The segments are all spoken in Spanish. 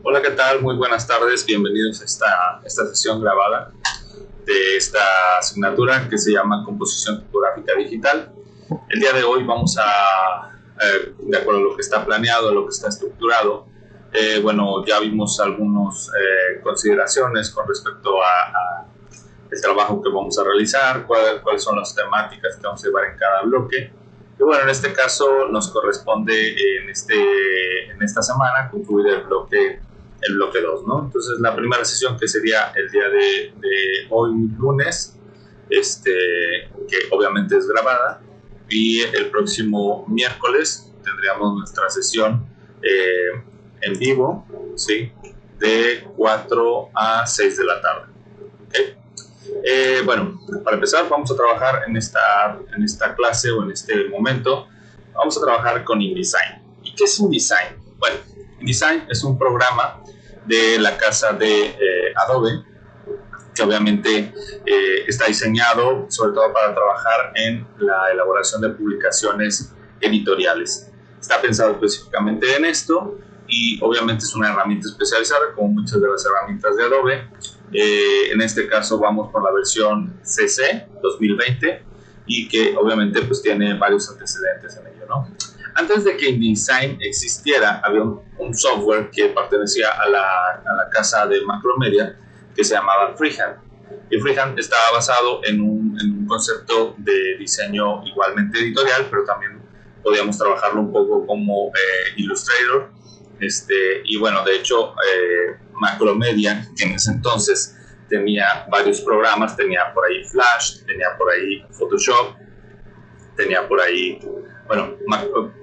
Hola, ¿qué tal? Muy buenas tardes. Bienvenidos a esta sesión grabada de esta asignatura que se llama Composición Tipográfica Digital. El día de hoy vamos de acuerdo a lo que está planeado, a lo que está estructurado, ya vimos algunas consideraciones con respecto a el trabajo que vamos a realizar, cuáles son las temáticas que vamos a llevar en cada bloque. Y bueno, en este caso nos corresponde en esta semana concluir el bloque 2, ¿no? Entonces, la primera sesión, que sería el día de hoy, lunes, que obviamente es grabada, y el próximo miércoles tendríamos nuestra sesión en vivo, ¿sí? De 4 a 6 de la tarde. ¿Okay? Para empezar, vamos a trabajar en esta clase o en este momento. Vamos a trabajar con InDesign. ¿Y qué es InDesign? Bueno, InDesign es un programa de la casa de Adobe, que obviamente está diseñado sobre todo para trabajar en la elaboración de publicaciones editoriales. Está pensado específicamente en esto y obviamente es una herramienta especializada como muchas de las herramientas de Adobe. En este caso vamos por la versión CC 2020 y que obviamente pues tiene varios antecedentes en ello, ¿no? Antes de que InDesign existiera, había un software que pertenecía a la casa de Macromedia que se llamaba Freehand. Y Freehand estaba basado en un concepto de diseño igualmente editorial, pero también podíamos trabajarlo un poco como Illustrator. Y bueno, de hecho, Macromedia, que en ese entonces tenía varios programas, tenía por ahí Flash, tenía por ahí Photoshop, tenía por ahí, bueno,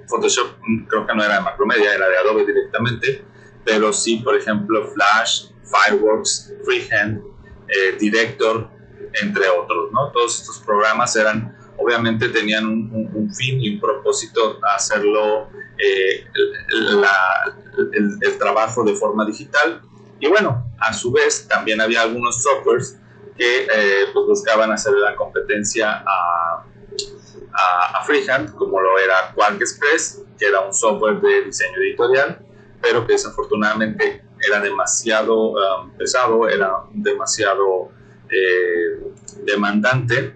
Photoshop creo que no era de Macromedia, era de Adobe directamente, pero sí, por ejemplo, Flash, Fireworks, Freehand, Director, entre otros, ¿no? Todos estos programas obviamente tenían un fin y un propósito, hacerlo el trabajo de forma digital. Y bueno, a su vez también había algunos softwares que pues buscaban hacer la competencia a Freehand, como lo era QuarkXPress, que era un software de diseño editorial, pero que desafortunadamente era demasiado pesado, era demasiado demandante.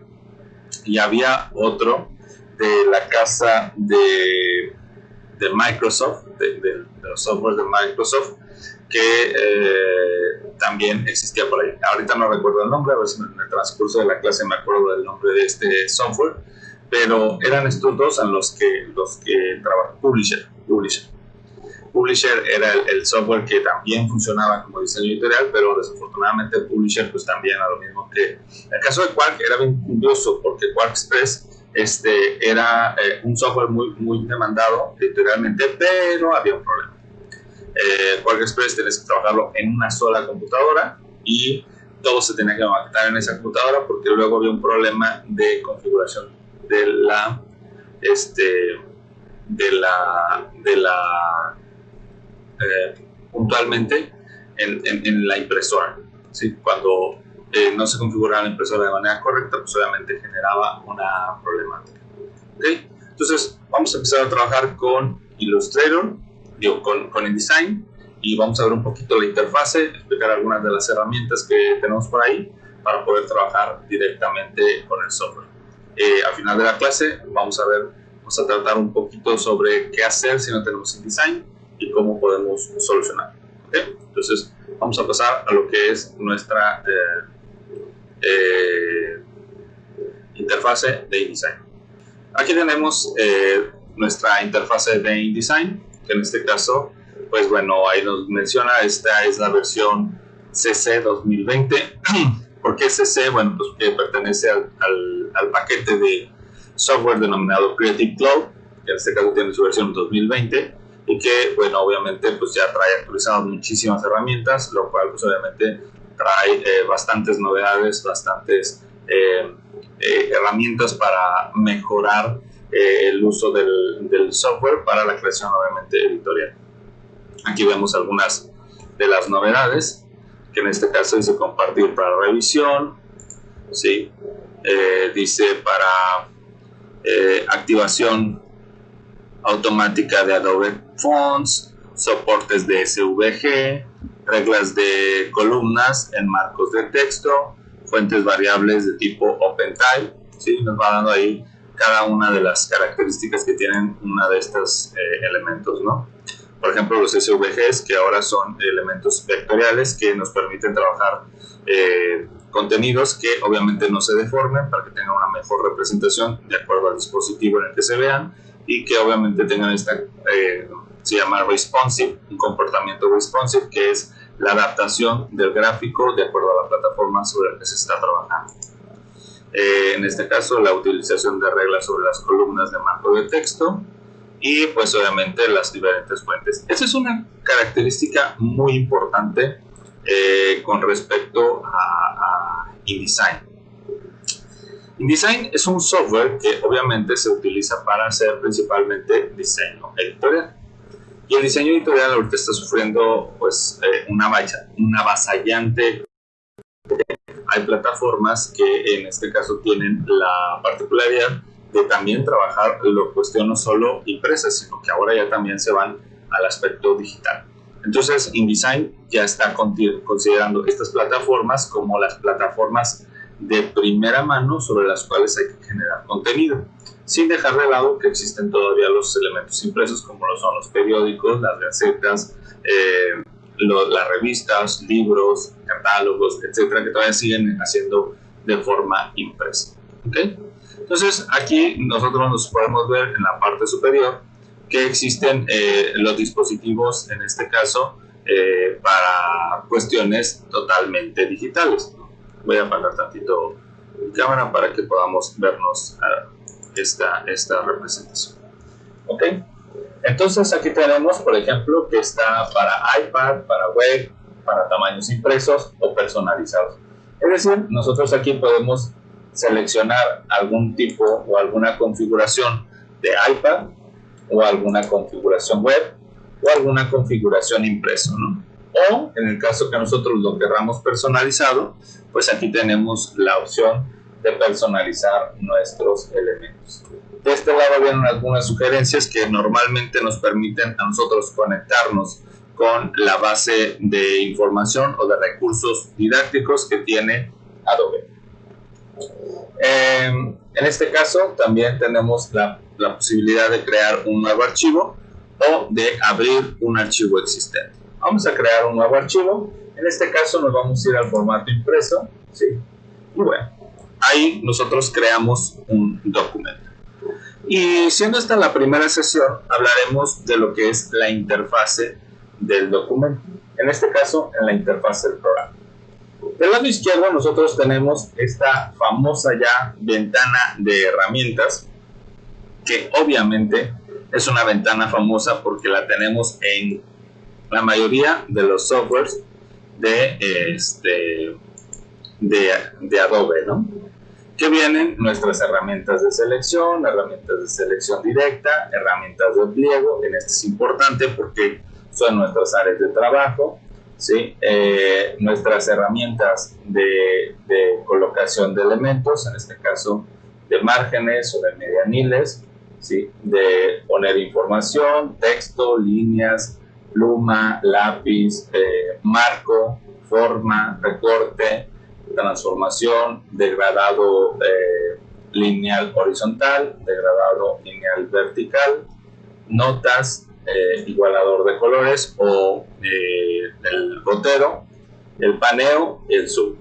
Y había otro de la casa de Microsoft, de los softwares de Microsoft, que también existía por ahí. Ahorita no recuerdo el nombre, a ver si en el transcurso de la clase me acuerdo del nombre de este software, pero eran estos dos en los que trabajan. Publisher era el software que también funcionaba como diseño editorial, pero desafortunadamente Publisher pues también era lo mismo que... El caso de Quark era bien curioso porque QuarkXPress era un software muy demandado editorialmente, pero había un problema. QuarkXPress tenías que trabajarlo en una sola computadora y todo se tenía que maquetar en esa computadora porque luego había un problema de configuración puntualmente en la impresora, ¿sí? Cuando no se configuraba la impresora de manera correcta, pues obviamente generaba una problemática. ¿Okay? Entonces vamos a empezar a trabajar con Illustrator, con InDesign, y vamos a ver un poquito la interfase, explicar algunas de las herramientas que tenemos por ahí para poder trabajar directamente con el software. Al final de la clase vamos a tratar un poquito sobre qué hacer si no tenemos InDesign y cómo podemos solucionar. ¿Okay? Entonces vamos a pasar a lo que es nuestra interfase de InDesign. Aquí tenemos nuestra interfase de InDesign, que en este caso, pues bueno, ahí nos menciona, esta es la versión CC 2020. ¿Por qué CC? Bueno, pues que pertenece al paquete de software denominado Creative Cloud, que en este caso tiene su versión 2020, y que, bueno, obviamente pues ya trae actualizadas muchísimas herramientas, lo cual pues obviamente trae bastantes novedades, bastantes herramientas para mejorar el uso del software para la creación obviamente editorial. Aquí vemos algunas de las novedades, que en este caso dice compartir para revisión, ¿sí? Dice para activación automática de Adobe Fonts, soportes de SVG, reglas de columnas en marcos de texto, fuentes variables de tipo OpenType, ¿sí? Nos va dando ahí cada una de las características que tienen una de estos elementos, ¿no? Por ejemplo, los SVGs, que ahora son elementos vectoriales que nos permiten trabajar contenidos que obviamente no se deformen para que tengan una mejor representación de acuerdo al dispositivo en el que se vean y que obviamente tengan se llama responsive, un comportamiento responsive, que es la adaptación del gráfico de acuerdo a la plataforma sobre la que se está trabajando. En este caso, la utilización de reglas sobre las columnas de marco de texto y pues obviamente las diferentes fuentes. Esa es una característica muy importante con respecto a InDesign. InDesign es un software que obviamente se utiliza para hacer principalmente diseño editorial. Y el diseño editorial ahorita está sufriendo pues una avasallante. Hay plataformas que en este caso tienen la particularidad de también trabajar la cuestión no solo impresa, sino que ahora ya también se van al aspecto digital. Entonces InDesign ya está considerando estas plataformas como las plataformas de primera mano sobre las cuales hay que generar contenido, sin dejar de lado que existen todavía los elementos impresos como lo son los periódicos, las gacetas, las revistas, libros, catálogos, etcétera, que todavía siguen haciendo de forma impresa. ¿Okay? Entonces aquí nosotros nos podemos ver en la parte superior que existen los dispositivos, en este caso, para cuestiones totalmente digitales. Voy a apagar tantito mi cámara para que podamos vernos esta representación. ¿Ok? Entonces aquí tenemos, por ejemplo, que está para iPad, para web, para tamaños impresos o personalizados. Es decir, nosotros aquí podemos seleccionar algún tipo o alguna configuración de iPad o alguna configuración web o alguna configuración impreso, ¿no? O en el caso que nosotros lo querramos personalizado, pues aquí tenemos la opción de personalizar nuestros elementos. De este lado vienen algunas sugerencias que normalmente nos permiten a nosotros conectarnos con la base de información o de recursos didácticos que tiene Adobe. En este caso también tenemos la posibilidad de crear un nuevo archivo o de abrir un archivo existente. Vamos a crear un nuevo archivo. En este caso nos vamos a ir al formato impreso, ¿sí? Y bueno, ahí nosotros creamos un documento. Y siendo esta la primera sesión, hablaremos de lo que es la interfase del documento. En este caso, en la interfase del programa. Del lado izquierdo nosotros tenemos esta famosa ya ventana de herramientas, que obviamente es una ventana famosa porque la tenemos en la mayoría de los softwares de Adobe, ¿no? Que vienen nuestras herramientas de selección directa, herramientas de pliego. En este es importante porque son nuestras áreas de trabajo, ¿sí? Nuestras herramientas de colocación de elementos, en este caso de márgenes o de medianiles, ¿sí? De poner información, texto, líneas, pluma, lápiz, marco, forma, recorte, transformación, degradado lineal horizontal, degradado lineal vertical, notas, igualador de colores o el gotero, el paneo y el zoom.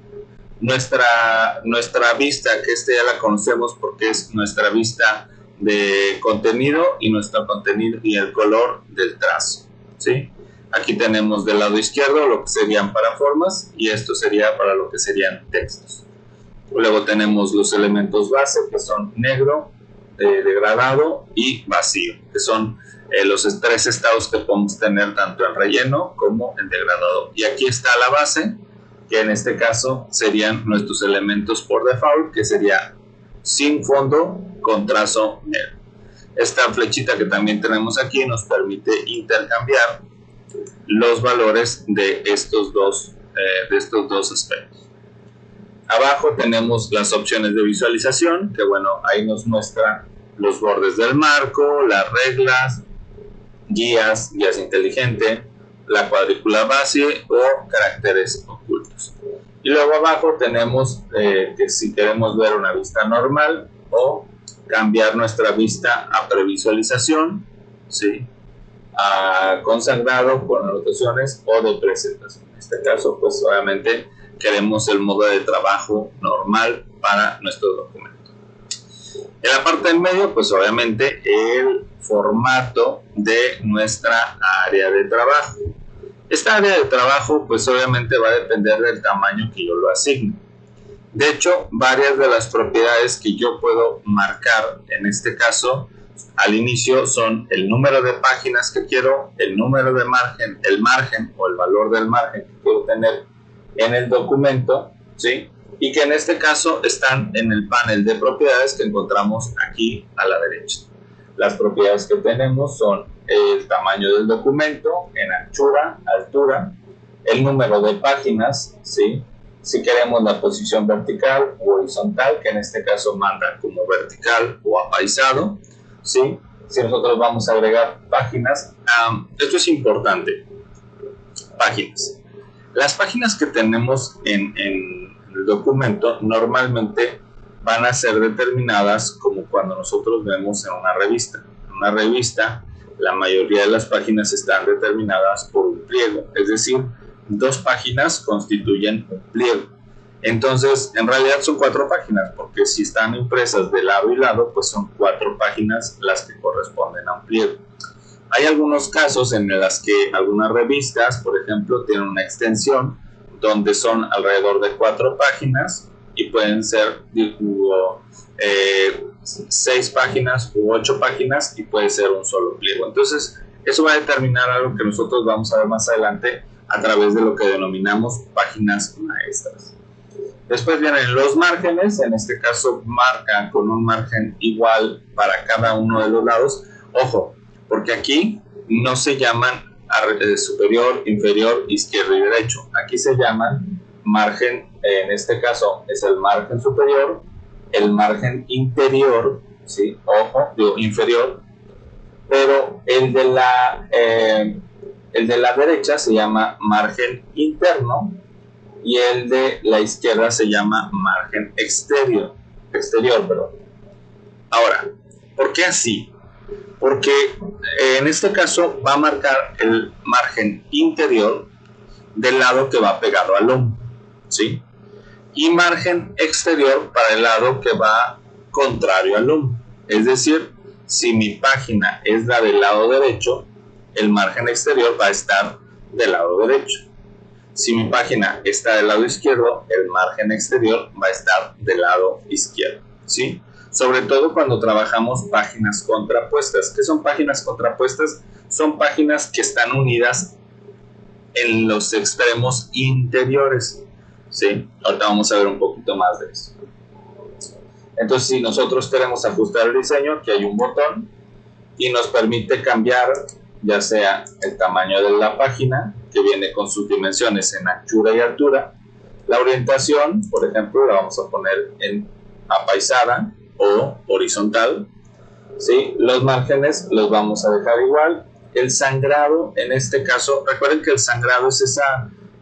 Nuestra vista, que ya la conocemos porque es nuestra vista de contenido y nuestro contenido y el color del trazo, ¿sí? Aquí tenemos del lado izquierdo lo que serían paraformas y esto sería para lo que serían textos. Luego tenemos los elementos base, que son negro, degradado y vacío, que son los tres estados que podemos tener tanto en relleno como en degradado. Y aquí está la base, que en este caso serían nuestros elementos por default, que sería sin fondo con trazo negro. Esta flechita que también tenemos aquí nos permite intercambiar los valores de estos dos aspectos. Abajo tenemos las opciones de visualización, que bueno, ahí nos muestra los bordes del marco, las reglas, guías inteligente, la cuadrícula base o caracteres ocultos. Y luego abajo tenemos que si queremos ver una vista normal o cambiar nuestra vista a previsualización, ¿sí? A consagrado con anotaciones o de presentación. En este caso, pues obviamente queremos el modo de trabajo normal para nuestro documento. En la parte del medio, pues obviamente el formato de nuestra área de trabajo. Esta área de trabajo, pues obviamente va a depender del tamaño que yo lo asigne. De hecho, varias de las propiedades que yo puedo marcar en este caso al inicio son el número de páginas que quiero, el número de margen, el margen o el valor del margen que quiero tener en el documento, ¿sí? Y que en este caso están en el panel de propiedades que encontramos aquí a la derecha. Las propiedades que tenemos son el tamaño del documento en anchura, altura, el número de páginas, ¿sí? Si queremos la posición vertical o horizontal, que en este caso manda como vertical o apaisado, ¿sí? Si nosotros vamos a agregar páginas, esto es importante, páginas. Las páginas que tenemos en el documento normalmente van a ser determinadas como cuando nosotros vemos en una revista. En una revista, la mayoría de las páginas están determinadas por un pliego, es decir, 2 páginas constituyen un pliego. Entonces, en realidad son 4 páginas, porque si están impresas de lado y lado, pues son 4 páginas las que corresponden a un pliego. Hay algunos casos en los que algunas revistas, por ejemplo, tienen una extensión donde son alrededor de 4 páginas y pueden ser 6 páginas u 8 páginas y puede ser un solo pliego. Entonces, eso va a determinar algo que nosotros vamos a ver más adelante a través de lo que denominamos páginas maestras. Después vienen los márgenes, en este caso marca con un margen igual para cada uno de los lados. Ojo, porque aquí no se llaman superior, inferior, izquierdo y derecho. Aquí se llaman margen, en este caso es el margen superior, el margen interior, ¿sí? Ojo, digo inferior, pero el de la derecha se llama margen interno y el de la izquierda se llama margen exterior, perdón. Ahora, ¿por qué así? Porque en este caso va a marcar el margen interior del lado que va pegado al lomo, ¿sí? Y margen exterior para el lado que va contrario al lomo. Es decir, si mi página es la del lado derecho, el margen exterior va a estar del lado derecho. Si mi página está del lado izquierdo, el margen exterior va a estar del lado izquierdo, ¿sí? Sobre todo cuando trabajamos páginas contrapuestas. ¿Qué son páginas contrapuestas? Son páginas que están unidas en los extremos interiores, ¿sí? Ahorita vamos a ver un poquito más de eso. Entonces, si nosotros queremos ajustar el diseño, aquí hay un botón y nos permite cambiar ya sea el tamaño de la página, que viene con sus dimensiones en anchura y altura. La orientación, por ejemplo, la vamos a poner en apaisada o horizontal, ¿sí? Los márgenes los vamos a dejar igual. El sangrado, en este caso, recuerden que el sangrado es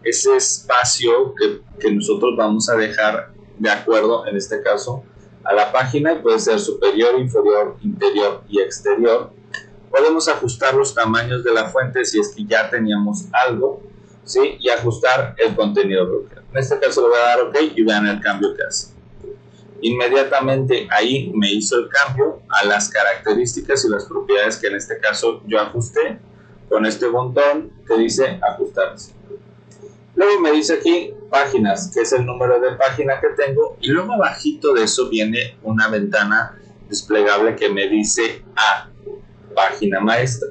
ese espacio que nosotros vamos a dejar de acuerdo, en este caso, a la página, y puede ser superior, inferior, interior y exterior. Podemos ajustar los tamaños de la fuente si es que ya teníamos algo, ¿sí? Y ajustar el contenido bloqueado. En este caso le voy a dar OK y vean el cambio que hace. Inmediatamente ahí me hizo el cambio a las características y las propiedades que en este caso yo ajusté con este botón que dice ajustarse. Luego me dice aquí páginas, que es el número de página que tengo, y luego abajito de eso viene una ventana desplegable que me dice página maestra.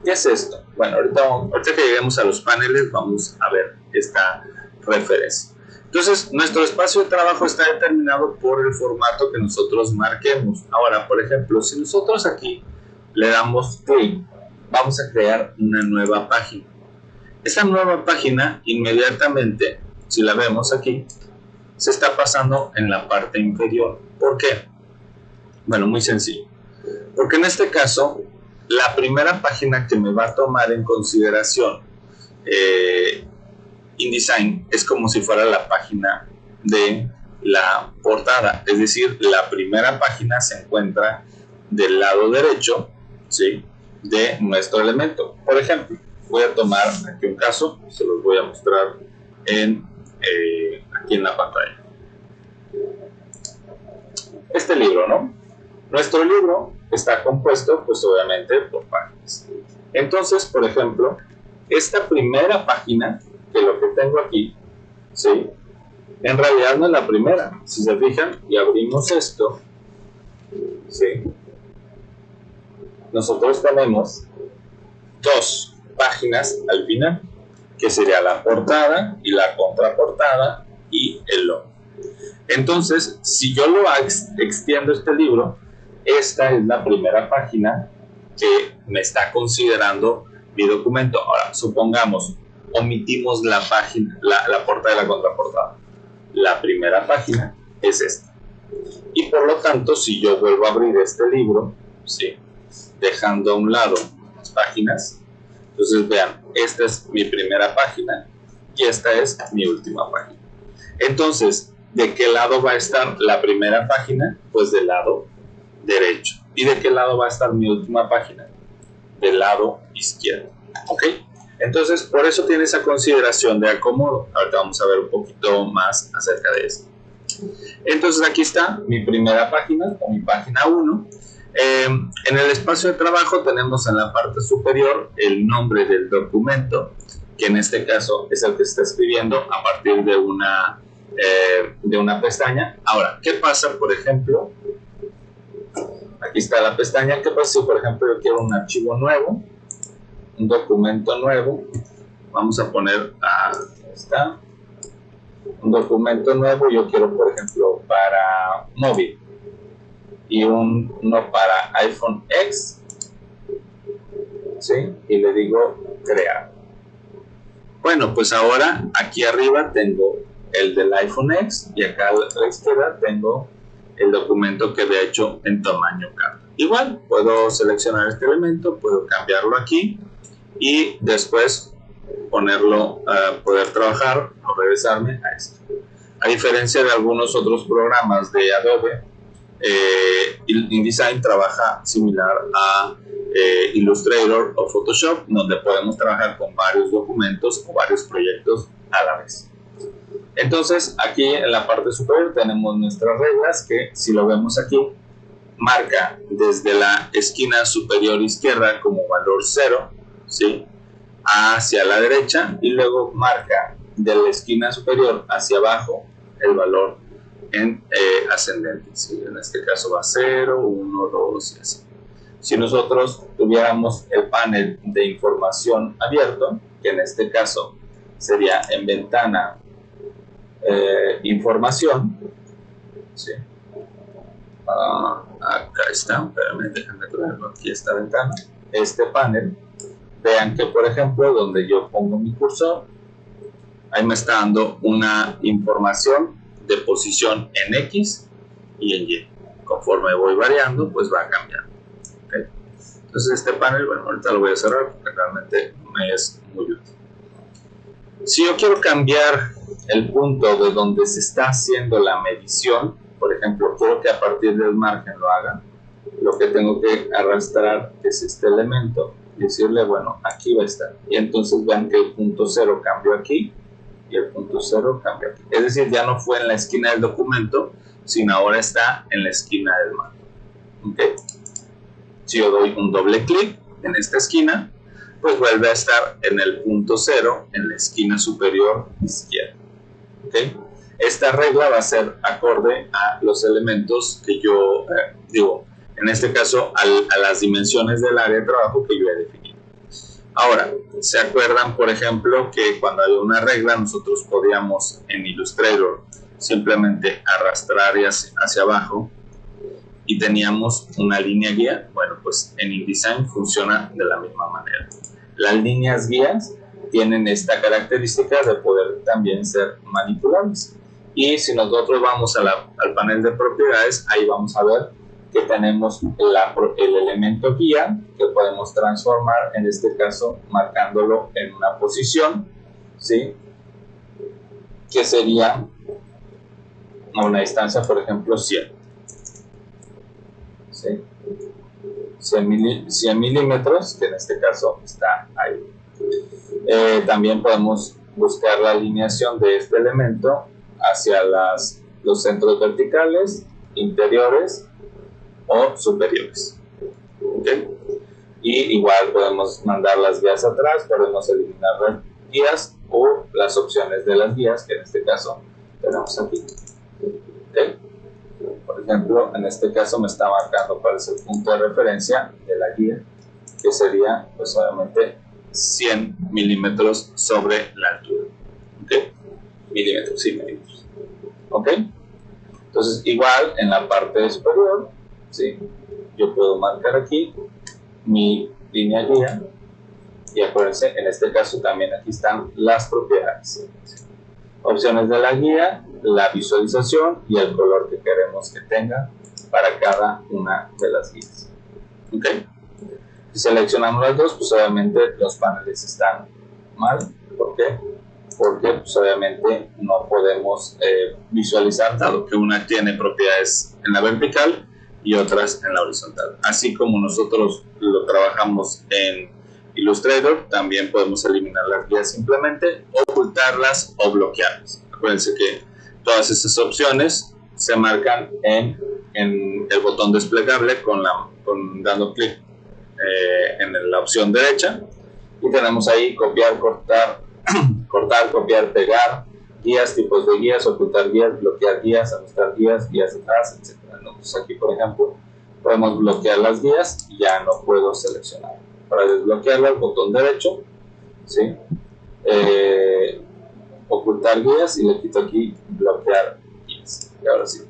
¿Qué es esto? Bueno, ahorita que lleguemos a los paneles vamos a ver esta referencia. Entonces, nuestro espacio de trabajo está determinado por el formato que nosotros marquemos. Ahora, por ejemplo, si nosotros aquí le damos clic, vamos a crear una nueva página. Esta nueva página, inmediatamente, si la vemos aquí, se está pasando en la parte inferior. ¿Por qué? Bueno, muy sencillo. Porque en este caso, la primera página que me va a tomar en consideración InDesign es como si fuera la página de la portada, es decir, la primera página se encuentra del lado derecho, ¿sí?, de nuestro elemento. Por ejemplo, voy a tomar aquí un caso, se los voy a mostrar aquí en la pantalla. Este libro, ¿no? Nuestro libro está compuesto, pues obviamente, por páginas. Entonces, por ejemplo, esta primera página, que lo que tengo aquí, ¿sí?, en realidad no es la primera. Si se fijan y abrimos esto, ¿sí?, nosotros tenemos dos páginas al final, que sería la portada y la contraportada y el logo. Entonces, si yo lo extiendo este libro, esta es la primera página que me está considerando mi documento. Ahora, supongamos, omitimos la página, la portada y la contraportada. La primera página es esta. Y por lo tanto, si yo vuelvo a abrir este libro, ¿sí?, dejando a un lado las páginas, entonces vean, esta es mi primera página y esta es mi última página. Entonces, ¿de qué lado va a estar la primera página? Pues del lado derecho. ¿Y de qué lado va a estar mi última página? Del lado izquierdo. ¿Ok? Entonces, por eso tiene esa consideración de acomodo. Ahorita vamos a ver un poquito más acerca de esto. Entonces, aquí está mi primera página, o mi página 1. En el espacio de trabajo tenemos en la parte superior el nombre del documento, que en este caso es el que se está escribiendo a partir de una pestaña. Ahora, ¿qué pasa, por ejemplo? Aquí está la pestaña. ¿Qué pasa si, por ejemplo, yo quiero un archivo nuevo, un documento nuevo? Vamos a poner, ahí está, un documento nuevo. Yo quiero, por ejemplo, para móvil y uno para iPhone X, ¿sí? Y le digo crear. Bueno, pues ahora aquí arriba tengo el del iPhone X y acá a la izquierda tengo el documento que había hecho en tamaño carta. Igual puedo seleccionar este elemento, puedo cambiarlo aquí y después ponerlo, poder trabajar o regresarme a esto. A diferencia de algunos otros programas de Adobe, InDesign trabaja similar a Illustrator o Photoshop, donde podemos trabajar con varios documentos o varios proyectos a la vez. Entonces, aquí en la parte superior tenemos nuestras reglas, que si lo vemos aquí, marca desde la esquina superior izquierda como valor 0, ¿sí?, hacia la derecha, y luego marca de la esquina superior hacia abajo el valor en ascendente, ¿sí? En este caso va 0, 1, 2 y así. Si nosotros tuviéramos el panel de información abierto, que en este caso sería en ventana información, ¿sí? Acá está, espérame, déjame traerlo aquí, esta ventana, este panel. Vean que, por ejemplo, donde yo pongo mi cursor, ahí me está dando una información de posición en X y en Y. Conforme voy variando, pues va cambiando. ¿Okay? Entonces este panel, bueno, ahorita lo voy a cerrar porque realmente me es muy útil. Si yo quiero cambiar el punto de donde se está haciendo la medición, por ejemplo, quiero que a partir del margen lo haga, lo que tengo que arrastrar es este elemento y decirle, bueno, aquí va a estar. Y entonces vean que el punto 0 cambió aquí y el punto 0 cambia aquí. Es decir, ya no fue en la esquina del documento, sino ahora está en la esquina del margen. ¿Okay? Si yo doy un doble clic en esta esquina, pues vuelve a estar en el punto 0 en la esquina superior izquierda. ¿Okay? Esta regla va a ser acorde a los elementos que yo digo, en este caso a las dimensiones del área de trabajo que yo he definido. Ahora, ¿se acuerdan, por ejemplo, que cuando hay una regla nosotros podíamos en Illustrator simplemente arrastrar hacia abajo y teníamos una línea guía? Bueno, pues en InDesign funciona de la misma manera. Las líneas guías tienen esta característica de poder también ser manipulables. Y si nosotros vamos al panel de propiedades, ahí vamos a ver que tenemos el elemento guía que podemos transformar, en este caso marcándolo en una posición, ¿sí? Que sería a una distancia, por ejemplo, 100. ¿Sí? 100 milímetros, que en este caso está ahí. También podemos buscar la alineación de este elemento hacia los centros verticales, interiores o superiores. ¿Okay? Y igual podemos mandar las guías atrás, podemos eliminar las guías o las opciones de las guías, que en este caso tenemos aquí. ¿Okay? Por ejemplo, en este caso me está marcando cuál es el punto de referencia de la guía, que sería, pues obviamente, 100 milímetros sobre la altura. ¿Ok? Milímetros, sí, milímetros. ¿Ok? Entonces, igual en la parte superior, ¿sí? Yo puedo marcar aquí mi línea guía, y acuérdense, en este caso también aquí están las propiedades. Opciones de la guía, la visualización y el color que queremos que tenga para cada una de las guías. ¿Ok? Si seleccionamos las dos, pues obviamente los paneles están mal. ¿Por qué? Porque pues obviamente no podemos visualizar, dado que una tiene propiedades en la vertical y otras en la horizontal. Así como nosotros lo trabajamos en Illustrator, también podemos eliminar las guías simplemente, ocultarlas o bloquearlas. Acuérdense que todas esas opciones se marcan en el botón desplegable dando clic en la opción derecha, y tenemos ahí copiar, cortar, copiar, pegar, guías, tipos de guías, ocultar guías, bloquear guías, ajustar guías, guías atrás, etc. Entonces aquí, por ejemplo, podemos bloquear las guías y ya no puedo seleccionar. Para desbloquearlo, el botón derecho, ¿sí? Ocultar guías, y le quito aquí bloquear guías. Y ahora sí,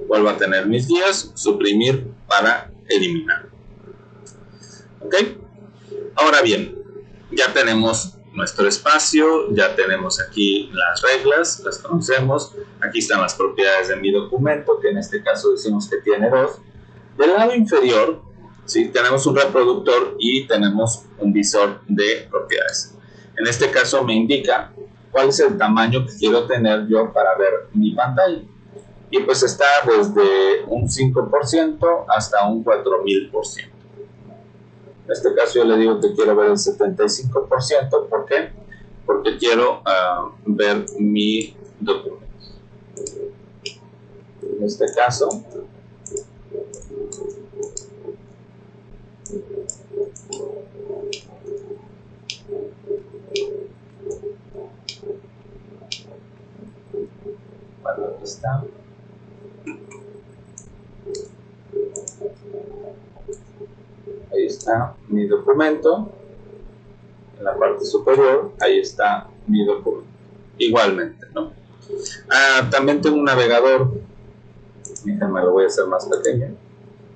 vuelvo a tener mis guías, suprimir para eliminar. ¿Ok? Ahora bien, ya tenemos nuestro espacio, ya tenemos aquí las reglas, las conocemos. Aquí están las propiedades de mi documento, que en este caso decimos que tiene 2. Del lado inferior, ¿sí? Tenemos un reproductor y tenemos un visor de propiedades. En este caso me indica cuál es el tamaño que quiero tener yo para ver mi pantalla. Y pues está desde un 5% hasta un 4000%. En este caso yo le digo que quiero ver el 75%. ¿Por qué? Porque quiero ver mi documento. En este caso, bueno, aquí está. Ahí está mi documento. En la parte superior, ahí está mi documento. Igualmente, ¿no? También tengo un navegador. Déjenme, lo voy a hacer más pequeño.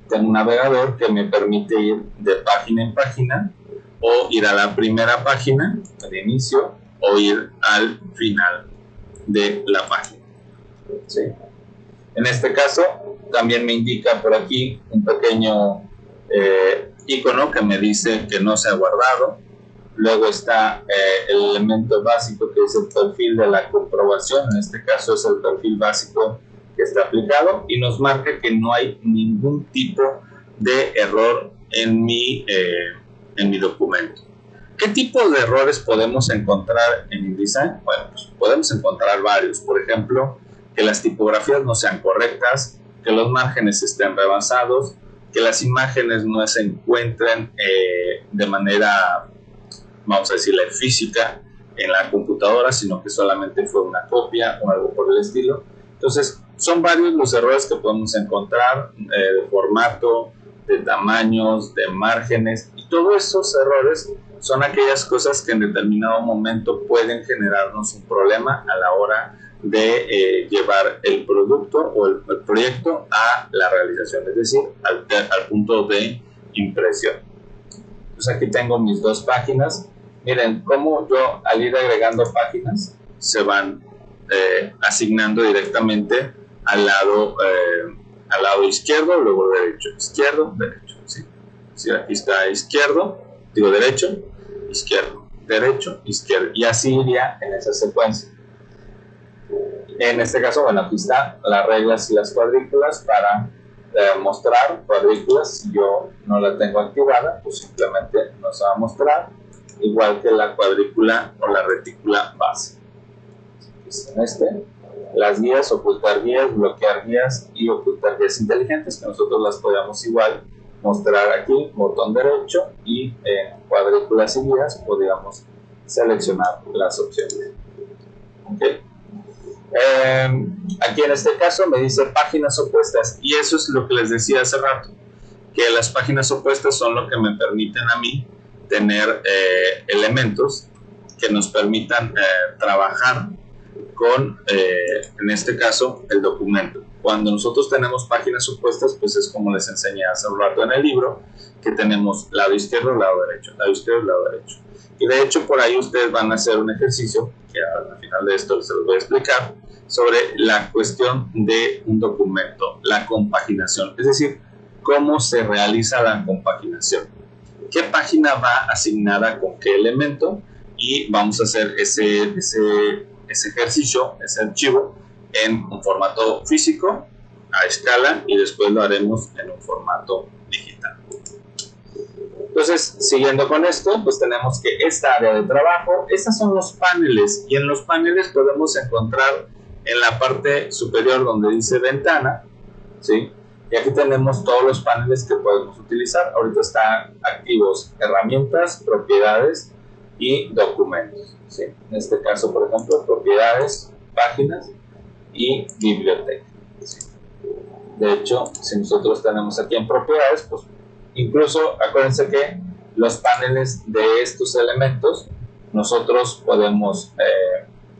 Tengo un navegador que me permite ir de página en página, o ir a la primera página de inicio, o ir al final de la página. ¿Sí? En este caso, también me indica por aquí un pequeño icono que me dice que no se ha guardado. Luego está el elemento básico, que es el perfil de la comprobación. En este caso es el perfil básico que está aplicado, y nos marca que no hay ningún tipo de error en mi documento. ¿Qué tipo de errores podemos encontrar en InDesign? Bueno, pues podemos encontrar varios. Por ejemplo, que las tipografías no sean correctas, que los márgenes estén rebasados, que las imágenes no se encuentren de manera, vamos a decirle, física en la computadora, sino que solamente fue una copia o algo por el estilo. Entonces, son varios los errores que podemos encontrar de formato, de tamaños, de márgenes, y todos esos errores son aquellas cosas que en determinado momento pueden generarnos un problema a la hora de llevar el producto o el proyecto a la realización, es decir, al punto de impresión. Pues aquí tengo mis dos páginas. Miren cómo yo, al ir agregando páginas, se van asignando directamente al lado al lado izquierdo, luego derecho, izquierdo, derecho, ¿sí? Si aquí está izquierdo, digo derecho, izquierdo, derecho, izquierdo, y así iría en esa secuencia. En este caso, bueno, aquí están las reglas y las cuadrículas para mostrar cuadrículas. Si yo no la tengo activada, pues simplemente nos va a mostrar, igual que la cuadrícula o la retícula base. En este, las guías, ocultar guías, bloquear guías y ocultar guías inteligentes, que nosotros las podemos igual mostrar aquí, botón derecho, y en cuadrículas y guías podríamos seleccionar las opciones. ¿Okay? Aquí en este caso me dice páginas opuestas, y eso es lo que les decía hace rato, que las páginas opuestas son lo que me permiten a mí tener elementos que nos permitan trabajar con, en este caso, el documento. Cuando nosotros tenemos páginas opuestas, pues es como les enseñé hace un rato en el libro, que tenemos lado izquierdo, lado derecho, lado izquierdo, lado derecho. Y de hecho por ahí ustedes van a hacer un ejercicio, que al final de esto se los voy a explicar, sobre la cuestión de un documento, la compaginación, es decir, cómo se realiza la compaginación. ¿Qué página va asignada con qué elemento? Y vamos a hacer ese ejercicio, ese archivo, en un formato físico, a escala, y después lo haremos en un formato digital. Entonces, siguiendo con esto, pues tenemos que esta área de trabajo, estos son los paneles, y en los paneles podemos encontrar en la parte superior donde dice ventana, ¿sí? Y aquí tenemos todos los paneles que podemos utilizar. Ahorita están activos herramientas, propiedades y documentos, ¿sí? En este caso, por ejemplo, propiedades, páginas y biblioteca, ¿sí? De hecho, si nosotros tenemos aquí en propiedades, pues incluso acuérdense que los paneles de estos elementos nosotros podemos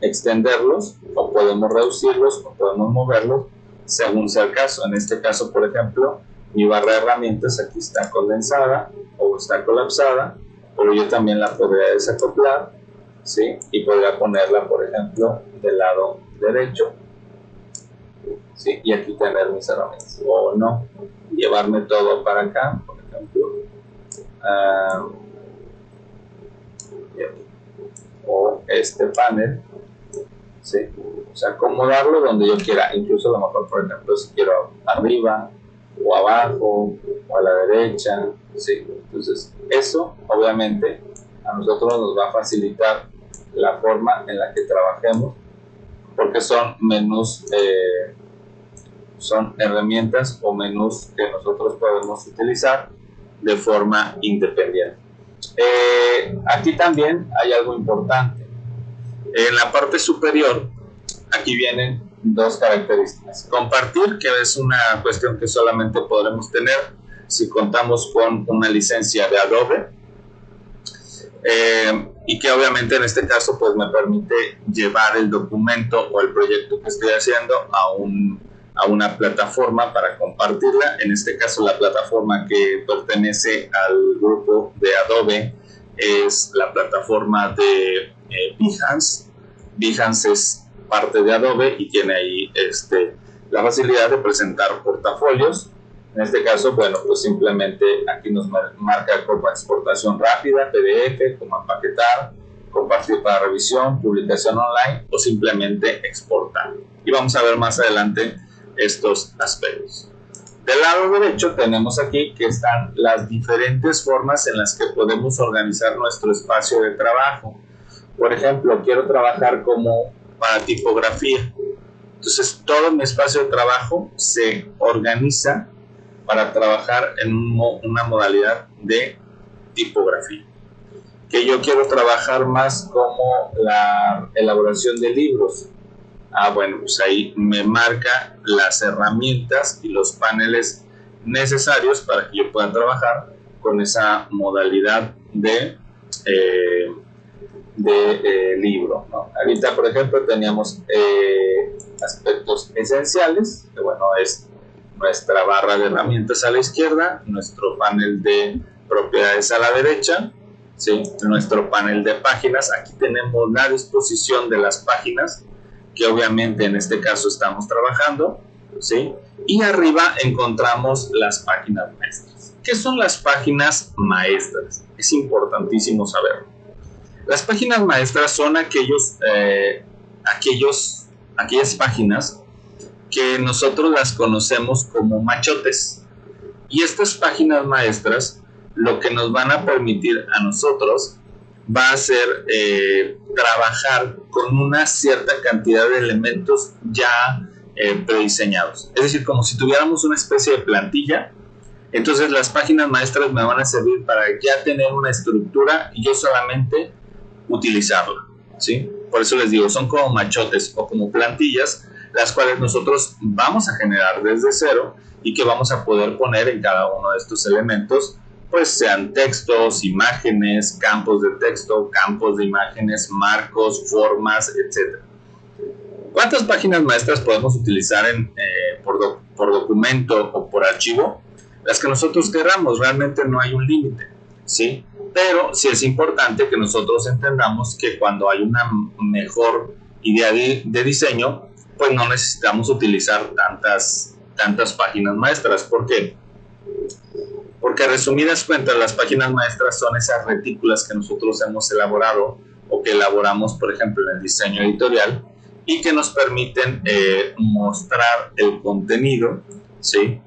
extenderlos, o podemos reducirlos, o podemos moverlos según sea el caso. En este caso, por ejemplo, mi barra de herramientas aquí está condensada o está colapsada, pero yo también la podría desacoplar, ¿sí? Y podría ponerla, por ejemplo, del lado derecho, ¿sí? Y aquí tener mis herramientas, o no, llevarme todo para acá, por ejemplo, o este panel, ¿sí? O sea, acomodarlo donde yo quiera, incluso a lo mejor, por ejemplo, si quiero arriba, o abajo, o a la derecha, ¿sí? Entonces, eso obviamente a nosotros nos va a facilitar la forma en la que trabajemos, porque son menús, son herramientas o menús que nosotros podemos utilizar de forma independiente. Aquí también hay algo importante. En la parte superior, aquí vienen dos características. Compartir, que es una cuestión que solamente podremos tener si contamos con una licencia de Adobe, y que obviamente en este caso pues me permite llevar el documento o el proyecto que estoy haciendo a una plataforma para compartirla. En este caso la plataforma que pertenece al grupo de Adobe es la plataforma de Behance. Behance es parte de Adobe y tiene ahí la facilidad de presentar portafolios. En este caso, bueno, pues simplemente aquí nos marca como exportación rápida, PDF, como empaquetar, compartir para revisión, publicación online o simplemente exportar. Y vamos a ver más adelante estos aspectos. Del lado derecho tenemos aquí que están las diferentes formas en las que podemos organizar nuestro espacio de trabajo. Por ejemplo, quiero trabajar como para tipografía. Entonces, todo mi espacio de trabajo se organiza para trabajar en una modalidad de tipografía. Que yo quiero trabajar más como la elaboración de libros. Bueno, pues ahí me marca las herramientas y los paneles necesarios para que yo pueda trabajar con esa modalidad de libro, ¿no? Ahorita, por ejemplo, teníamos aspectos esenciales, que bueno, es nuestra barra de herramientas a la izquierda, nuestro panel de propiedades a la derecha, ¿sí? Nuestro panel de páginas. Aquí tenemos la disposición de las páginas que obviamente en este caso estamos trabajando, ¿sí? Y arriba encontramos las páginas maestras. ¿Qué son las páginas maestras? Es importantísimo saberlo. Las páginas maestras son aquellas páginas que nosotros las conocemos como machotes. Y estas páginas maestras lo que nos van a permitir a nosotros va a ser trabajar con una cierta cantidad de elementos ya prediseñados. Es decir, como si tuviéramos una especie de plantilla. Entonces las páginas maestras me van a servir para ya tener una estructura y yo solamente utilizarla, ¿sí? Por eso les digo, son como machotes o como plantillas, las cuales nosotros vamos a generar desde cero y que vamos a poder poner en cada uno de estos elementos, pues sean textos, imágenes, campos de texto, campos de imágenes, marcos, formas, etc. ¿Cuántas páginas maestras podemos utilizar por documento o por archivo? Las que nosotros queramos, realmente no hay un límite, ¿sí? Pero sí es importante que nosotros entendamos que cuando hay una mejor idea de diseño, pues no necesitamos utilizar tantas páginas maestras. ¿Por qué? Porque resumidas cuentas, las páginas maestras son esas retículas que nosotros hemos elaborado o que elaboramos, por ejemplo, en el diseño editorial y que nos permiten mostrar el contenido, ¿sí?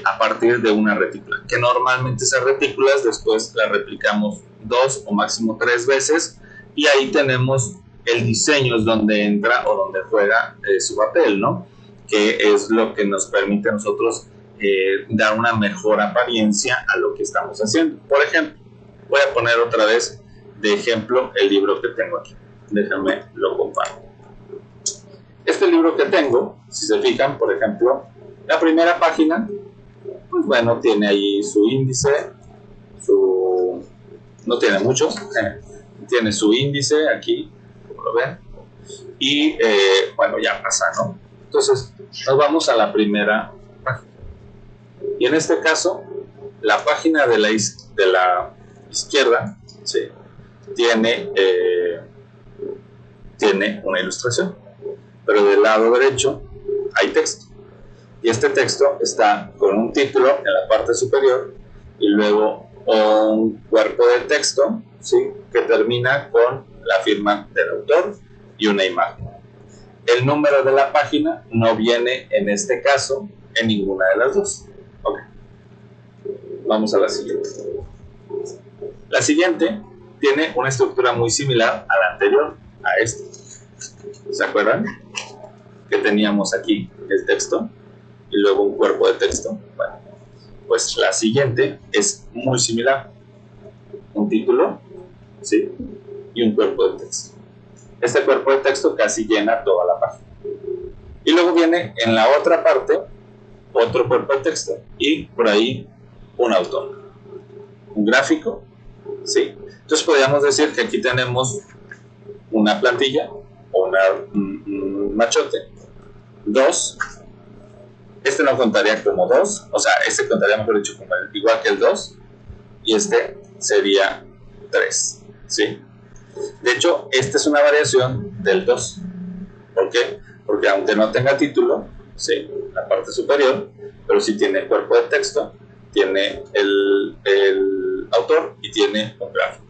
A partir de una retícula, que normalmente esas retículas después las replicamos 2 o máximo 3 veces y ahí tenemos el diseño, es donde entra o donde juega su papel, ¿no? Que es lo que nos permite a nosotros dar una mejor apariencia a lo que estamos haciendo. Por ejemplo, voy a poner otra vez de ejemplo el libro que tengo aquí. Déjenme lo comparto. Este libro que tengo, si se fijan, por ejemplo, la primera página, pues bueno, tiene ahí su índice, no tiene mucho, tiene su índice aquí, como lo ven, y bueno, ya pasa, ¿no? Entonces, nos vamos a la primera página. Y en este caso, la página de la izquierda, ¿sí? tiene una ilustración, pero del lado derecho hay texto. Y este texto está con un título en la parte superior y luego un cuerpo de texto, ¿sí? que termina con la firma del autor y una imagen. El número de la página no viene en este caso en ninguna de las dos. Okay. Vamos a la siguiente. La siguiente tiene una estructura muy similar a la anterior, a esta. ¿Se acuerdan? Que teníamos aquí el texto y luego un cuerpo de texto. Bueno, pues la siguiente es muy similar. Un título, ¿sí? Y un cuerpo de texto. Este cuerpo de texto casi llena toda la página. Y luego viene en la otra parte otro cuerpo de texto y por ahí un autor. Un gráfico, ¿sí? Entonces podríamos decir que aquí tenemos una plantilla o un machote. 2. Este no contaría como 2, o sea, este contaría, mejor dicho, como igual que el 2, y este sería 3, ¿sí? De hecho, esta es una variación del 2. ¿Por qué? Porque aunque no tenga título, ¿sí? La parte superior, pero sí tiene cuerpo de texto, tiene el autor y tiene un gráfico.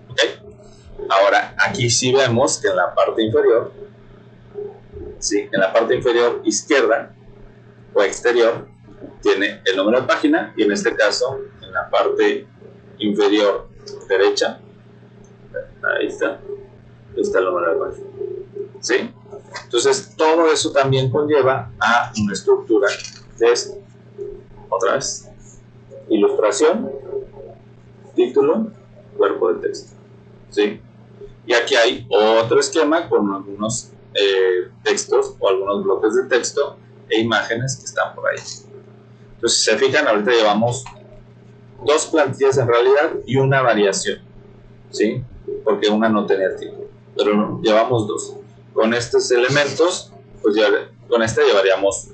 ¿Ok? Ahora, aquí sí vemos que en la parte inferior, ¿sí? En la parte inferior izquierda o exterior tiene el número de página y en este caso en la parte inferior derecha, ahí está el número de página, ¿sí? Entonces todo eso también conlleva a una estructura de esto. Otra vez, ilustración, título, cuerpo de texto, ¿sí? Y aquí hay otro esquema con algunos textos o algunos bloques de texto e imágenes que están por ahí. Entonces, si se fijan, ahorita llevamos 2 plantillas en realidad y una variación, ¿sí? Porque una no tenía el título, pero llevamos 2. Con estos elementos, pues ya con esta llevaríamos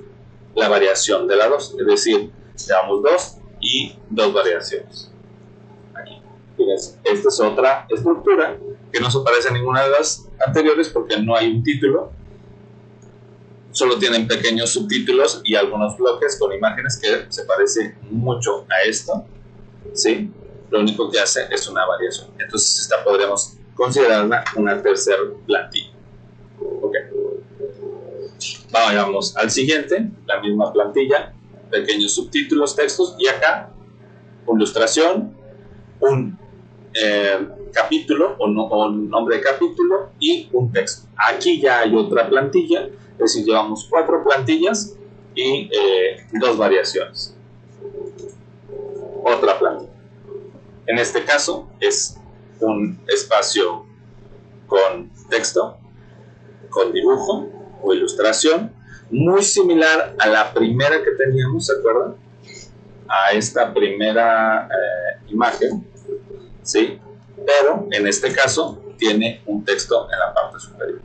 la variación de la 2, es decir, llevamos 2 y 2 variaciones. Aquí, fíjense, esta es otra estructura que no se parece a ninguna de las anteriores porque no hay un título solo tienen pequeños subtítulos y algunos bloques con imágenes que se parece mucho a esto, ¿sí? Lo único que hace es una variación. Entonces esta podríamos considerarla una tercera plantilla. Ok. Vamos al siguiente, la misma plantilla, pequeños subtítulos, textos, y acá ilustración, un capítulo o nombre de capítulo y un texto. Aquí ya hay otra plantilla, es decir, llevamos 4 plantillas y 2 variaciones. Otra plantilla. En este caso es un espacio con texto, con dibujo o ilustración, muy similar a la primera que teníamos, ¿se acuerdan? A esta primera imagen, ¿sí? Pero en este caso tiene un texto en la parte superior.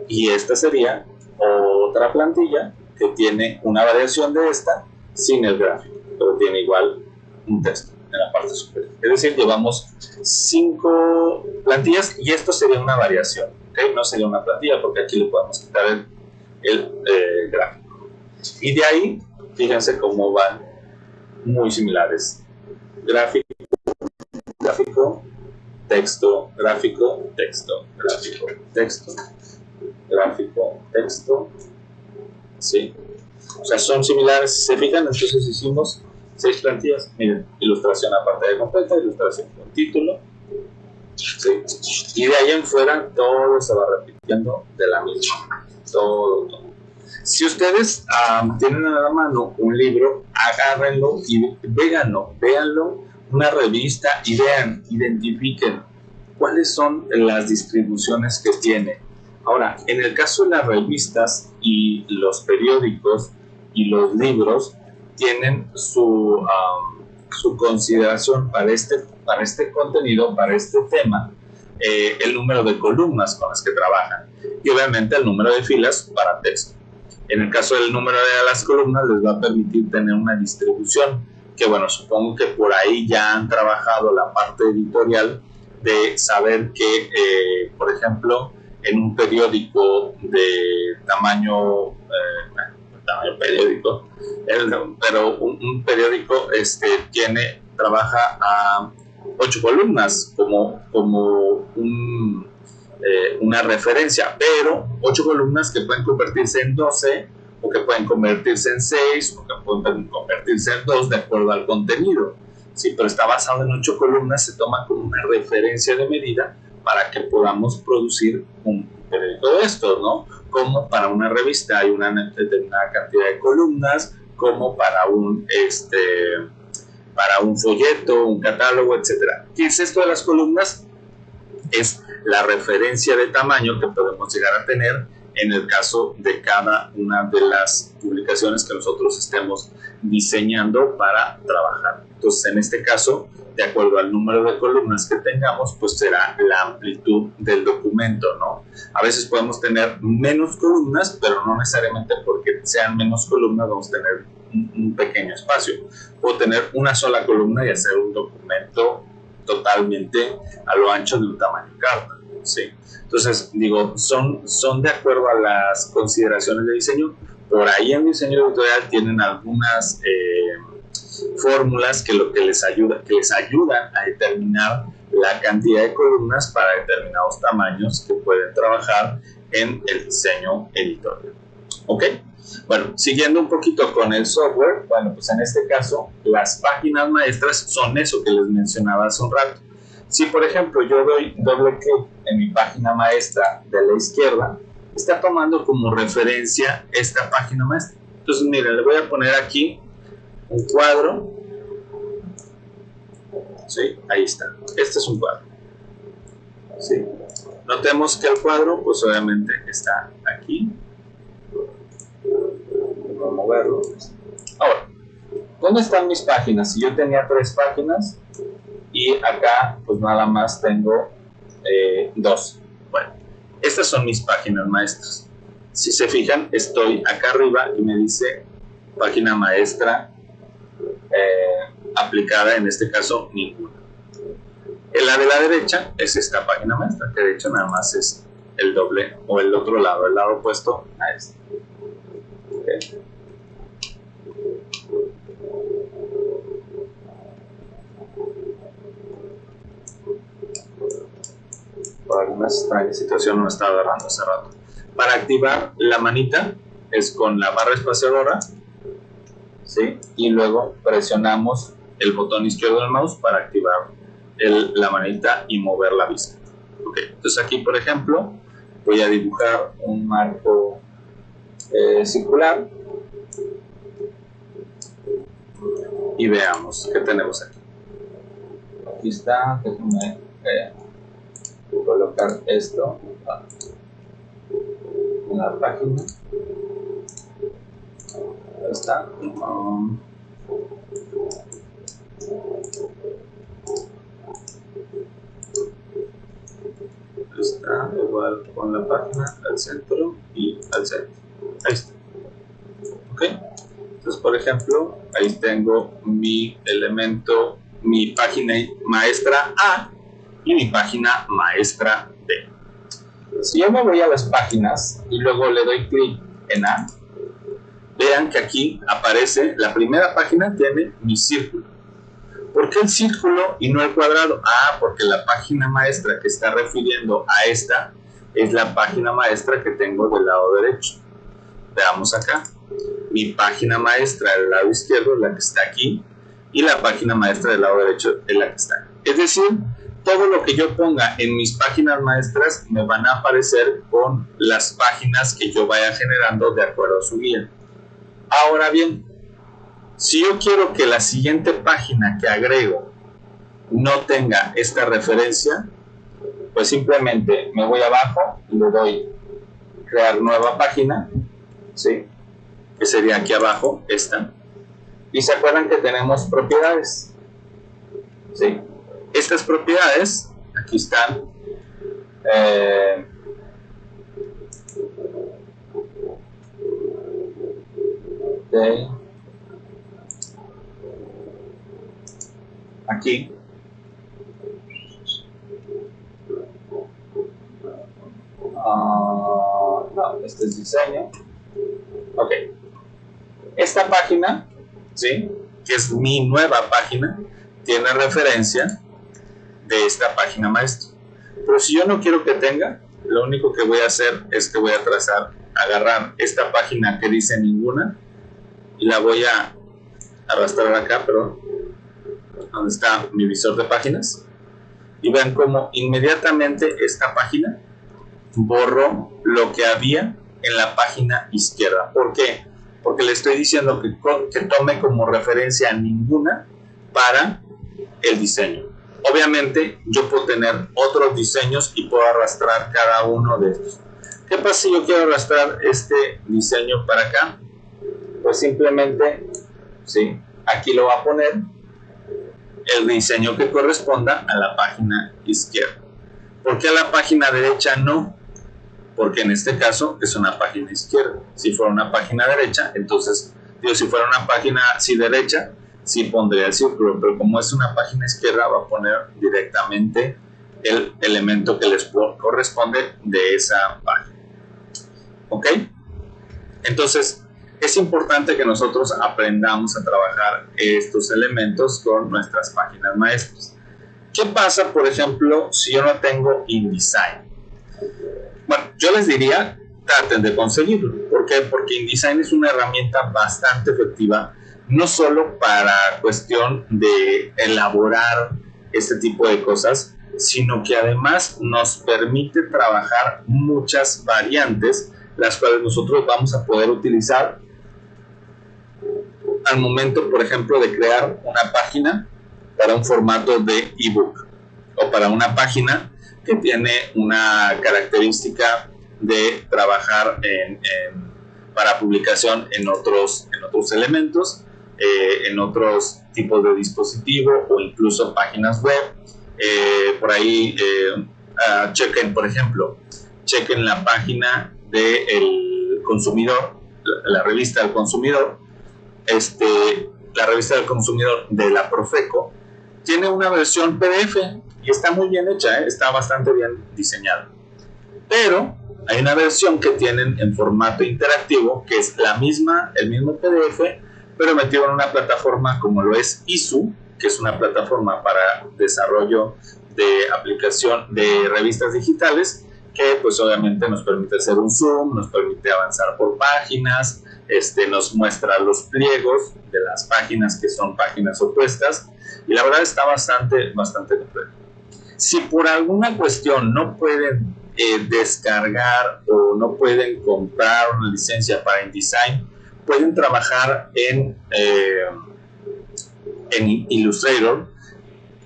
Y esta sería otra plantilla que tiene una variación de esta sin el gráfico, pero tiene igual un texto en la parte superior. Es decir, llevamos 5 plantillas y esto sería una variación, ¿okay? No sería una plantilla porque aquí le podemos quitar el gráfico. Y de ahí, fíjense cómo van muy similares. Gráfico, texto, gráfico, texto, gráfico, texto, gráfico, texto, ¿sí? O sea, son similares, si se fijan, entonces hicimos 6 plantillas. Miren, ilustración a pantalla completa, ilustración con título, ¿sí? Y de ahí en fuera todo se va repitiendo de la misma, todo. Si ustedes tienen a la mano un libro, agárrenlo y véanlo, una revista y vean, identifiquen cuáles son las distribuciones que tiene. Ahora, en el caso de las revistas y los periódicos y los libros, tienen su consideración para este contenido, para este tema, el número de columnas con las que trabajan y obviamente el número de filas para texto. En el caso del número de las columnas les va a permitir tener una distribución que, bueno, supongo que por ahí ya han trabajado la parte editorial de saber que, por ejemplo, en un periódico de tamaño periódico, pero un periódico trabaja a 8 columnas como una referencia, pero 8 columnas que pueden convertirse en 12 o que pueden convertirse en 6 o que pueden convertirse en 2 de acuerdo al contenido. Sí, pero está basado en 8 columnas, se toma como una referencia de medida para que podamos producir un periódico de estos, ¿no? Como para una revista hay una determinada cantidad de columnas, como para un folleto, un catálogo, etcétera. ¿Qué es esto de las columnas? Es la referencia de tamaño que podemos llegar a tener en el caso de cada una de las publicaciones que nosotros estemos diseñando para trabajar. Entonces, en este caso, de acuerdo al número de columnas que tengamos, pues será la amplitud del documento, ¿no? A veces podemos tener menos columnas, pero no necesariamente porque sean menos columnas vamos a tener un pequeño espacio. Puedo tener una sola columna y hacer un documento totalmente a lo ancho de un tamaño carta, ¿sí? Entonces, digo, son de acuerdo a las consideraciones de diseño. Por ahí en diseño editorial tienen algunas fórmulas que les ayudan a determinar la cantidad de columnas para determinados tamaños que pueden trabajar en el diseño editorial. ¿Ok? Bueno, siguiendo un poquito con el software, bueno, pues en este caso las páginas maestras son eso que les mencionaba hace un rato. Si por ejemplo yo doy doble clic en mi página maestra de la izquierda, está tomando como referencia esta página maestra. Entonces miren, le voy a poner aquí un cuadro, ¿sí? Ahí está, este es un cuadro, ¿sí? Notemos que el cuadro pues obviamente está aquí. Voy a moverlo. Ahora, ¿dónde están mis páginas? Si yo tenía 3 páginas y acá pues nada más tengo 2. Bueno, estas son mis páginas maestras. Si se fijan, estoy acá arriba y me dice página maestra aplicada, en este caso ninguna. En la de la derecha es esta página maestra, que de hecho nada más es el doble o el otro lado, el lado opuesto a este. Por alguna extraña situación no me estaba agarrando hace rato. Para activar la manita es con la barra espaciadora, ¿sí? Y luego presionamos el botón izquierdo del mouse para activar la manita y mover la vista. Okay. Entonces aquí, por ejemplo, voy a dibujar un marco circular y veamos qué tenemos aquí. Aquí está, déjenme colocar esto en la página. Ahí está. Está igual con la página al centro y al centro. Ahí está. Ok. Entonces, por ejemplo, ahí tengo mi elemento, mi página maestra A y mi página maestra B. Si yo me voy a las páginas y luego le doy clic en A, vean que aquí aparece, la primera página tiene mi círculo. ¿Por qué el círculo y no el cuadrado? Ah, porque la página maestra que está refiriendo a esta es la página maestra que tengo del lado derecho. Veamos acá. Mi página maestra del lado izquierdo es la que está aquí y la página maestra del lado derecho es la que está aquí. Es decir, todo lo que yo ponga en mis páginas maestras me van a aparecer con las páginas que yo vaya generando de acuerdo a su guía. Ahora bien, si yo quiero que la siguiente página que agrego no tenga esta referencia, pues simplemente me voy abajo y le doy crear nueva página, ¿sí? Que sería aquí abajo, esta. Y se acuerdan que tenemos propiedades, ¿sí? Estas propiedades, aquí están. Aquí. No, este es diseño. Ok. Esta página, ¿sí? Que es mi nueva página, tiene referencia de esta página maestra. Pero si yo no quiero que tenga, lo único que voy a hacer es que voy a agarrar esta página que dice ninguna y la voy a arrastrar acá, perdón, donde está mi visor de páginas, y vean cómo inmediatamente esta página borró lo que había en la página izquierda. ¿Por qué? Porque le estoy diciendo que tome como referencia ninguna para el diseño. Obviamente yo puedo tener otros diseños y puedo arrastrar cada uno de estos. ¿Qué pasa si yo quiero arrastrar este diseño para acá? Pues simplemente, ¿sí? Aquí lo va a poner el diseño que corresponda a la página izquierda. ¿Por qué a la página derecha no? Porque en este caso es una página izquierda. Si fuera una página derecha, entonces, si fuera una página así derecha, sí pondría el círculo, pero como es una página izquierda, va a poner directamente el elemento que les corresponde de esa página. ¿Ok? Entonces, es importante que nosotros aprendamos a trabajar estos elementos con nuestras páginas maestras. ¿Qué pasa, por ejemplo, si yo no tengo InDesign? Bueno, yo les diría, traten de conseguirlo. ¿Por qué? Porque InDesign es una herramienta bastante efectiva, no solo para cuestión de elaborar este tipo de cosas, sino que además nos permite trabajar muchas variantes, las cuales nosotros vamos a poder utilizar al momento, por ejemplo, de crear una página para un formato de ebook o para una página que tiene una característica de trabajar para publicación en otros elementos, en otros tipos de dispositivo o incluso páginas web. Por ahí chequen, por ejemplo, chequen la página del consumidor, la revista del consumidor. La revista del consumidor de la Profeco tiene una versión PDF y está muy bien hecha, está bastante bien diseñada. Pero Hay una versión que tienen en formato interactivo, que es el mismo PDF, pero metido en una plataforma como lo es ISU, que es una plataforma para desarrollo de aplicación de revistas digitales, que pues obviamente nos permite hacer un zoom, nos permite avanzar por páginas, nos muestra los pliegos de las páginas que son páginas opuestas, y la verdad está bastante completo. Si por alguna cuestión no pueden descargar o no pueden comprar una licencia para InDesign, pueden trabajar en Illustrator.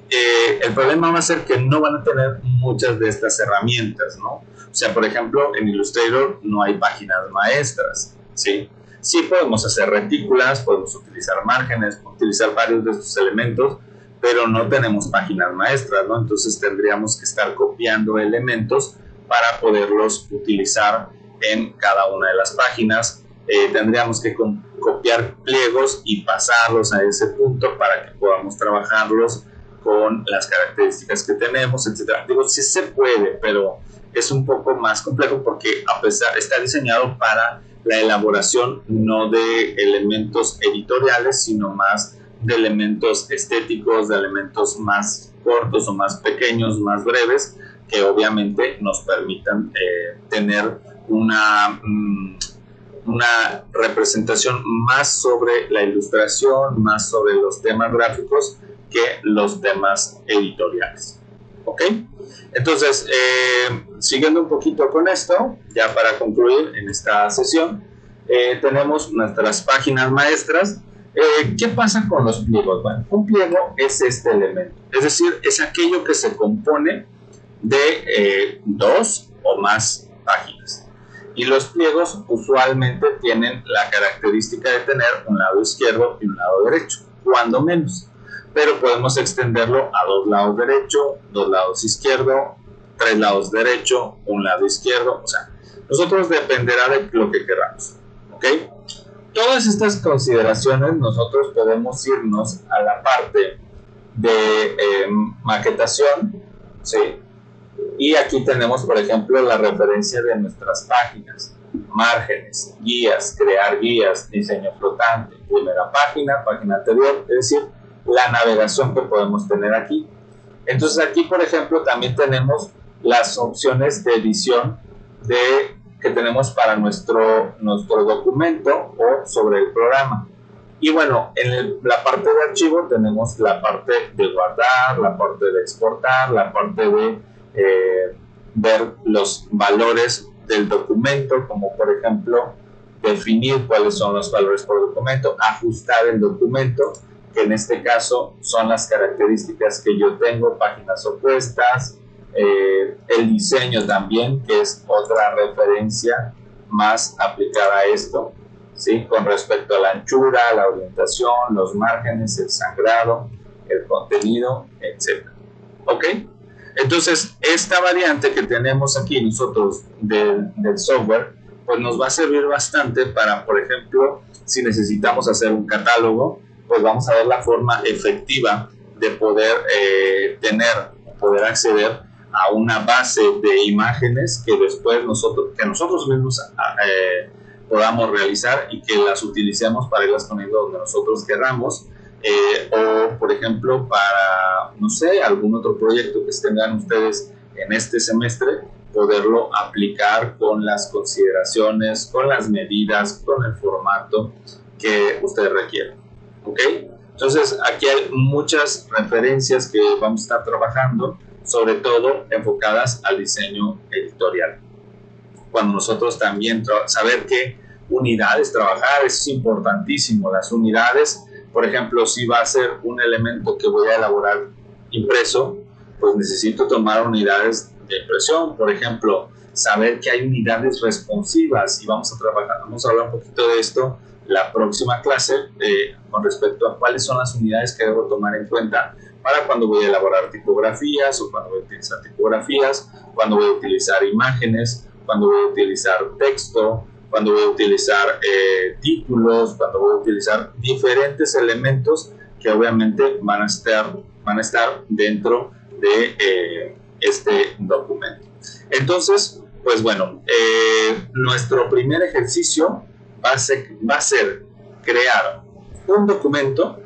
El problema va a ser que no van a tener muchas de estas herramientas, ¿no? O sea, por ejemplo, en Illustrator no hay páginas maestras, ¿sí? Sí podemos hacer retículas, podemos utilizar márgenes, utilizar varios de estos elementos, pero no tenemos páginas maestras, ¿no? Entonces tendríamos que estar copiando elementos para poderlos utilizar en cada una de las páginas. Tendríamos que copiar pliegos y pasarlos a ese punto para que podamos trabajarlos con las características que tenemos, etcétera. Digo, sí se puede, pero es un poco más complejo porque a pesar está diseñado para la elaboración no de elementos editoriales, sino más de elementos estéticos, de elementos más cortos o más pequeños, más breves, que obviamente nos permitan tener una representación más sobre la ilustración, más sobre los temas gráficos que los temas editoriales. ¿Ok? Entonces, siguiendo un poquito con esto, ya para concluir en esta sesión, tenemos nuestras páginas maestras. ¿Qué pasa con los pliegos? Bueno, un pliego es este elemento, es decir, es aquello que se compone de dos o más páginas. Y los pliegos usualmente tienen la característica de tener un lado izquierdo y un lado derecho, cuando menos. Pero podemos extenderlo a dos lados derecho, dos lados izquierdo, tres lados derecho, un lado izquierdo. O sea, nosotros dependerá de lo que queramos. ¿Ok? Todas estas consideraciones nosotros podemos irnos a la parte de maquetación, ¿sí? Y aquí tenemos, por ejemplo, la referencia de nuestras páginas, márgenes, guías, crear guías, diseño flotante, primera página, página anterior, es decir, la navegación que podemos tener aquí. Entonces aquí, por ejemplo, también tenemos las opciones de edición que tenemos para nuestro documento o sobre el programa. Y bueno, en la parte de archivo tenemos la parte de guardar, la parte de exportar, la parte de ver los valores del documento, como por ejemplo definir cuáles son los valores por documento, ajustar el documento, que en este caso son las características que yo tengo, páginas opuestas, el diseño también, que es otra referencia más aplicada a esto, ¿sí? Con respecto a la anchura, la orientación, los márgenes, el sangrado, el contenido, etc. ¿Ok? Entonces, esta variante que tenemos aquí nosotros del software, pues nos va a servir bastante para, por ejemplo, si necesitamos hacer un catálogo, pues vamos a ver la forma efectiva de poder poder acceder a una base de imágenes que después nosotros mismos podamos realizar y que las utilicemos para irlas poniendo donde nosotros queramos. O por ejemplo para, no sé, algún otro proyecto que tengan ustedes en este semestre, poderlo aplicar con las consideraciones, con las medidas, con el formato que ustedes requieran. ¿Ok? Entonces aquí hay muchas referencias que vamos a estar trabajando, sobre todo enfocadas al diseño editorial. Cuando nosotros también saber qué unidades trabajar, eso es importantísimo. Las unidades, por ejemplo, si va a ser un elemento que voy a elaborar impreso, pues necesito tomar unidades de impresión. Por ejemplo, saber que hay unidades responsivas, y vamos a hablar un poquito de esto la próxima clase con respecto a cuáles son las unidades que debo tomar en cuenta para cuando voy a elaborar tipografías, o cuando voy a utilizar tipografías, cuando voy a utilizar imágenes, cuando voy a utilizar texto, cuando voy a utilizar títulos, cuando voy a utilizar diferentes elementos que obviamente van a estar dentro de este documento. Entonces, Pues bueno, nuestro primer ejercicio va a ser crear un documento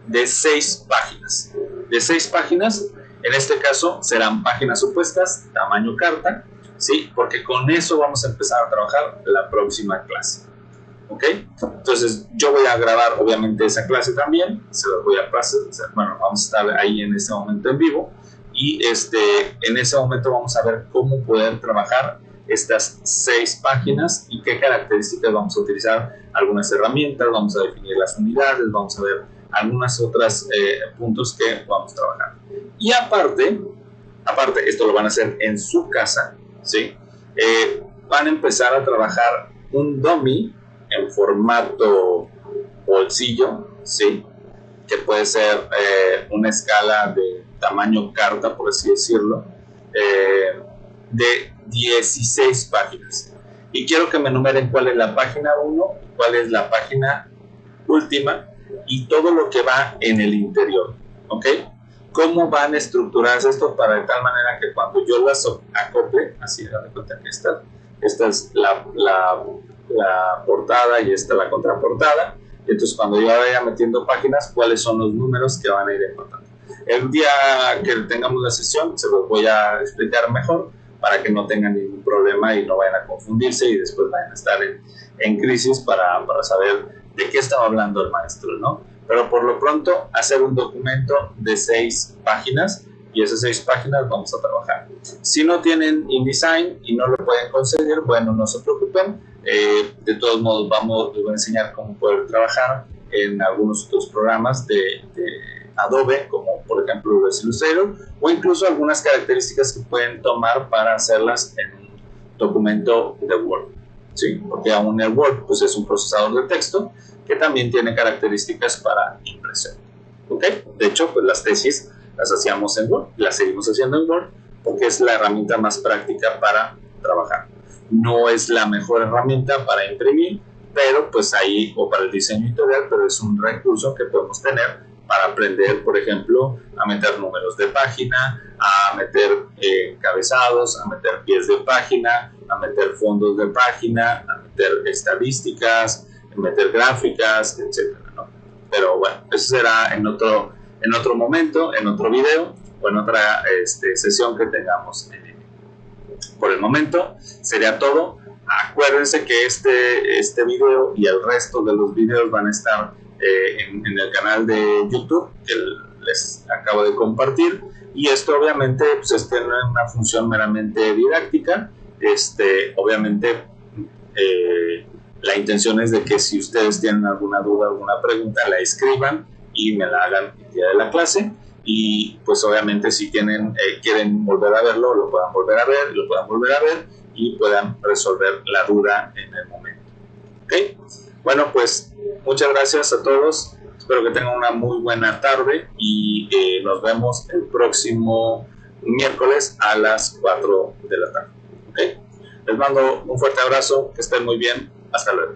de 6 páginas. De 6 páginas, en este caso serán páginas supuestas, tamaño carta, ¿sí? Porque con eso vamos a empezar a trabajar la próxima clase. ¿Ok? Entonces yo voy a grabar obviamente esa clase también, se las voy a pasar, bueno, vamos a estar ahí en este momento en vivo y en ese momento vamos a ver cómo poder trabajar estas 6 páginas y qué características vamos a utilizar, algunas herramientas, vamos a definir las unidades, vamos a ver algunas otras puntos que vamos a trabajar. Y aparte, esto lo van a hacer en su casa, ¿sí? Van a empezar a trabajar un dummy en formato bolsillo, ¿sí? Que puede ser una escala de tamaño carta, por así decirlo, de 16 páginas. Y quiero que me enumeren cuál es la página 1, cuál es la página última y todo lo que va en el interior, ¿ok? ¿Cómo van a estructurarse esto para de tal manera que cuando yo las acople, así, dame cuenta que esta es la portada y esta la contraportada, y entonces cuando yo vaya metiendo páginas, cuáles son los números que van a ir empatando. El día que tengamos la sesión se los voy a explicar mejor para que no tengan ningún problema y no vayan a confundirse y después vayan a estar en crisis para saber de qué estaba hablando el maestro, ¿no? Pero por lo pronto hacer un documento de 6 páginas y esas 6 páginas vamos a trabajar. Si no tienen InDesign y no lo pueden conseguir, bueno, no se preocupen. De todos modos les voy a enseñar cómo poder trabajar en algunos otros programas de Adobe, como por ejemplo Illustrator, o incluso algunas características que pueden tomar para hacerlas en un documento de Word, ¿sí? Porque aún el Word pues, es un procesador de texto que también tiene características para impresión, ¿ok? De hecho, pues las tesis las hacíamos en Word, las seguimos haciendo en Word porque es la herramienta más práctica para trabajar. No es la mejor herramienta para imprimir, pero pues ahí, o para el diseño editorial, pero es un recurso que podemos tener para aprender, por ejemplo, a meter números de página, a meter encabezados, a meter pies de página, a meter fondos de página, a meter estadísticas, a meter gráficas, etcétera, ¿no? Pero bueno, eso será en otro momento, en otro video o en otra sesión que tengamos. Por el momento sería todo. Acuérdense que este video y el resto de los videos van a estar en el canal de YouTube que les acabo de compartir, y esto obviamente pues, tiene una función meramente didáctica. Obviamente la intención es de que si ustedes tienen alguna duda, alguna pregunta, la escriban y me la hagan el día de la clase, y pues obviamente si quieren volver a verlo, lo puedan volver a ver y puedan resolver la duda en el momento. ¿Ok? Bueno, pues muchas gracias a todos. Espero que tengan una muy buena tarde y nos vemos el próximo miércoles a las 4 de la tarde. ¿Ok? Les mando un fuerte abrazo, que estén muy bien. Hasta luego.